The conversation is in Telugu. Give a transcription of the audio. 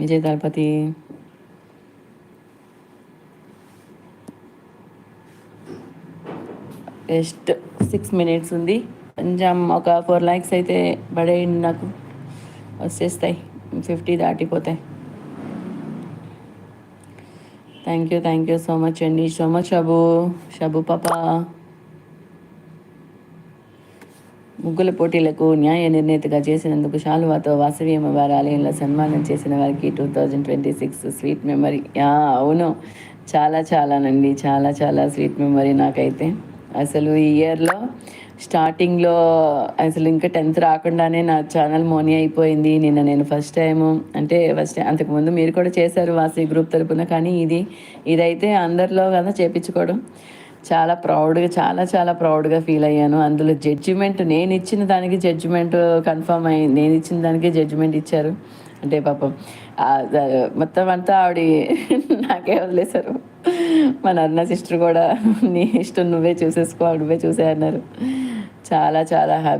విజయ్ దళపతి. జస్ట్ 6 minutes ఉంది. కొంచెం ఒక 4 likes అయితే పడేయండి, నాకు వచ్చేస్తాయి, 50 దాటిపోతాయి. థ్యాంక్ యూ సో మచ్ అండి, సో మచ్ షబు పాప. ముగ్గుల పోటీలకు న్యాయ నిర్ణేతగా చేసినందుకు శాలువాతో వాసవి అమ్మవారి ఆలయంలో సన్మానం చేసిన వారికి 2026 స్వీట్ మెమరీ. అవును, చాలానండి, చాలా స్వీట్ మెమరీ నాకైతే. అసలు ఈ ఇయర్లో స్టార్టింగ్లో అసలు ఇంకా 10th రాకుండానే నా ఛానల్ మోనీ అయిపోయింది. నిన్న నేను ఫస్ట్ టైం అంతకుముందు మీరు కూడా చేశారు వాసవి గ్రూప్ తరపున, కానీ ఇదైతే అందరిలో కదా చేపించుకోవడం. చాలా ప్రౌడ్గా, చాలా ప్రౌడ్గా ఫీల్ అయ్యాను. అందులో జడ్జిమెంట్ నేను ఇచ్చిన దానికి జడ్జిమెంట్ కన్ఫర్మ్ అయ్యింది. నేను ఇచ్చిన దానికి జడ్జిమెంట్ ఇచ్చారు. అంటే పాపం మొత్తం అంతా ఆవిడ నాకే వదిలేశారు. మన అన్న సిస్టర్ కూడా నీ ఇష్టం, నువ్వే చూసేసుకో, నువ్వే చూసే అన్నారు. చాలా హ్యాపీ.